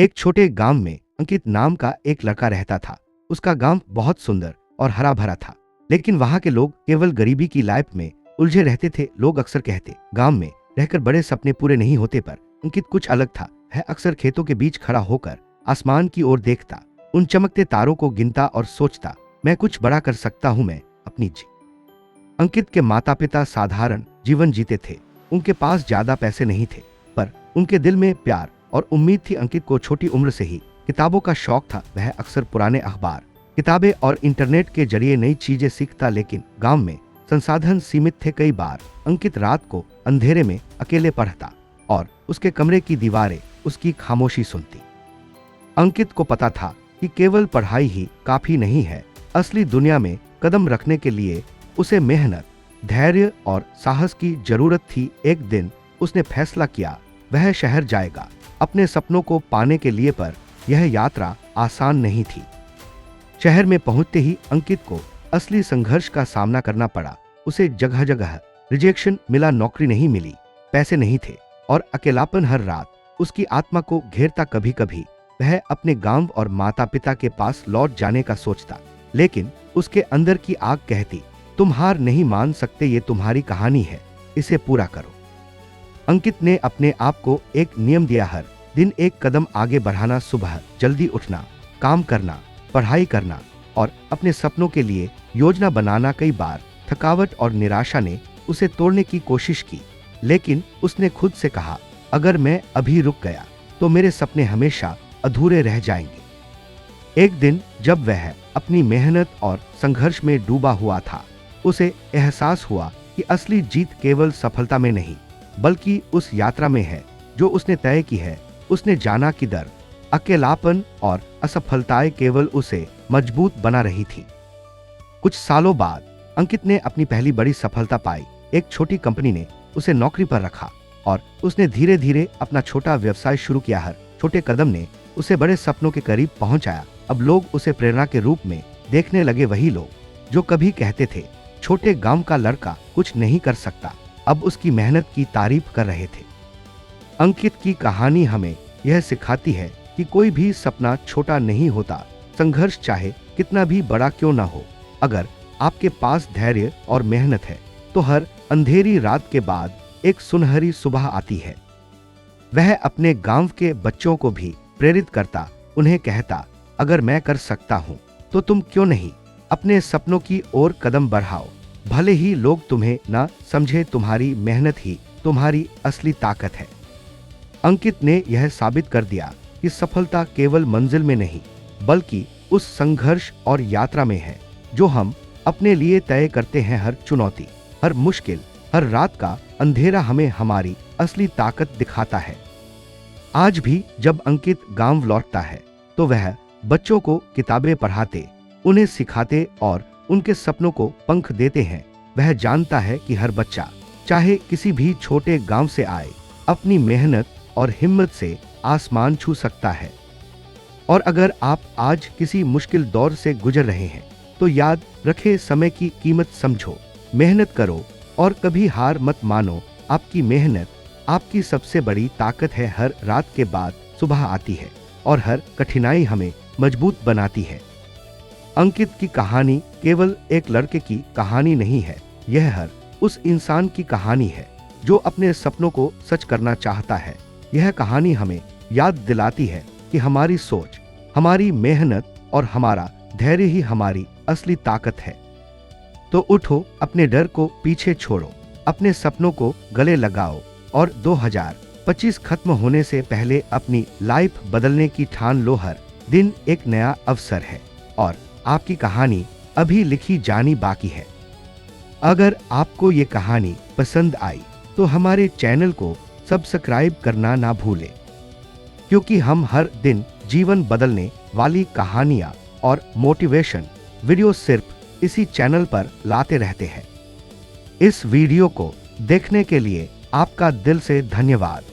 एक छोटे गांव में अंकित नाम का एक लड़का रहता था। उसका गांव बहुत सुंदर और हरा भरा था, लेकिन वहां के लोग केवल गरीबी की लाइफ में उलझे रहते थे। लोग अक्सर कहते, गांव में रहकर बड़े सपने पूरे नहीं होते, पर अंकित कुछ अलग था। वह अक्सर खेतों के बीच खड़ा होकर आसमान की ओर देखता, उन चमकते तारों को गिनता और सोचता, मैं कुछ बड़ा कर सकता हूं, मैं अपनी जी। अंकित के माता पिता साधारण जीवन जीते थे। उनके पास ज्यादा पैसे नहीं थे, पर उनके दिल में प्यार और उम्मीद थी। अंकित को छोटी उम्र से ही किताबों का शौक था। वह अक्सर पुराने अखबार, किताबें और इंटरनेट के जरिए नई चीजें सीखता, लेकिन गांव में संसाधन सीमित थे। कई बार अंकित रात को अंधेरे में अकेले पढ़ता और उसके कमरे की दीवारें उसकी खामोशी सुनती। अंकित को पता था कि केवल पढ़ाई ही काफी नहीं है। असली दुनिया में कदम रखने के लिए उसे मेहनत, धैर्य और साहस की जरूरत थी। एक दिन उसने फैसला किया, वह शहर जाएगा अपने सपनों को पाने के लिए, पर यह यात्रा आसान नहीं थी। शहर में पहुंचते ही अंकित को असली संघर्ष का सामना करना पड़ा। उसे जगह जगह रिजेक्शन मिला, नौकरी नहीं मिली, पैसे नहीं थे और अकेलापन हर रात उसकी आत्मा को घेरता। कभी कभी वह अपने गांव और माता पिता के पास लौट जाने का सोचता, लेकिन उसके अंदर की आग कहती, तुम हार नहीं मान सकते, ये तुम्हारी कहानी है, इसे पूरा करो। अंकित ने अपने आप को एक नियम दिया, हर दिन एक कदम आगे बढ़ाना, सुबह जल्दी उठना, काम करना, पढ़ाई करना और अपने सपनों के लिए योजना बनाना। कई बार थकावट और निराशा ने उसे तोड़ने की कोशिश की, लेकिन उसने खुद से कहा, अगर मैं अभी रुक गया तो मेरे सपने हमेशा अधूरे रह जाएंगे। एक दिन जब वह अपनी मेहनत और संघर्ष में डूबा हुआ था, उसे एहसास हुआ कि असली जीत केवल सफलता में नहीं, बल्कि उस यात्रा में है जो उसने तय की है। उसने जाना कि दर्द, अकेलापन और असफलताएं केवल उसे मजबूत बना रही थी। कुछ सालों बाद अंकित ने अपनी पहली बड़ी सफलता पाई। एक छोटी कंपनी ने उसे नौकरी पर रखा और उसने धीरे धीरे अपना छोटा व्यवसाय शुरू किया। हर छोटे कदम ने उसे बड़े सपनों के करीब पहुंचाया। अब लोग उसे प्रेरणा के रूप में देखने लगे। वही लोग जो कभी कहते थे, छोटे गांव का लड़का कुछ नहीं कर सकता, अब उसकी मेहनत की तारीफ कर रहे थे। अंकित की कहानी हमें यह सिखाती है कि कोई भी सपना छोटा नहीं होता। संघर्ष चाहे कितना भी बड़ा क्यों ना हो, अगर आपके पास धैर्य और मेहनत है तो हर अंधेरी रात के बाद एक सुनहरी सुबह आती है। वह अपने गांव के बच्चों को भी प्रेरित करता, उन्हें कहता, अगर मैं कर सकता हूं तो तुम क्यों नहीं। अपने सपनों की ओर कदम बढ़ाओ, भले ही लोग तुम्हें ना समझे, तुम्हारी मेहनत ही तुम्हारी असली ताकत है। अंकित ने यह साबित कर दिया कि सफलता केवल मंजिल में नहीं, बल्कि उस संघर्ष और यात्रा में है जो हम अपने लिए तय करते हैं। हर चुनौती, हर मुश्किल, हर रात का अंधेरा हमें हमारी असली ताकत दिखाता है। आज भी जब अंकित गांव लौटता है तो वह बच्चों को किताबें पढ़ाते, उन्हें सिखाते और उनके सपनों को पंख देते हैं। वह जानता है कि हर बच्चा, चाहे किसी भी छोटे गांव से आए, अपनी मेहनत और हिम्मत से आसमान छू सकता है। और अगर आप आज किसी मुश्किल दौर से गुजर रहे हैं तो याद रखें, समय की कीमत समझो, मेहनत करो और कभी हार मत मानो। आपकी मेहनत आपकी सबसे बड़ी ताकत है। हर रात के बाद सुबह आती है और हर कठिनाई हमें मजबूत बनाती है। अंकित की कहानी केवल एक लड़के की कहानी नहीं है, यह हर उस इंसान की कहानी है जो अपने सपनों को सच करना चाहता है। यह कहानी हमें याद दिलाती है कि हमारी सोच, हमारी मेहनत और हमारा धैर्य ही हमारी असली ताकत है। तो उठो, अपने डर को पीछे छोड़ो, अपने सपनों को गले लगाओ और 2025 खत्म होने से पहले अपनी लाइफ बदलने की ठान लो। हर दिन एक नया अवसर है और आपकी कहानी अभी लिखी जानी बाकी है। अगर आपको ये कहानी पसंद आई तो हमारे चैनल को सब्सक्राइब करना ना भूलें, क्योंकि हम हर दिन जीवन बदलने वाली कहानियां और मोटिवेशन वीडियो सिर्फ इसी चैनल पर लाते रहते हैं। इस वीडियो को देखने के लिए आपका दिल से धन्यवाद।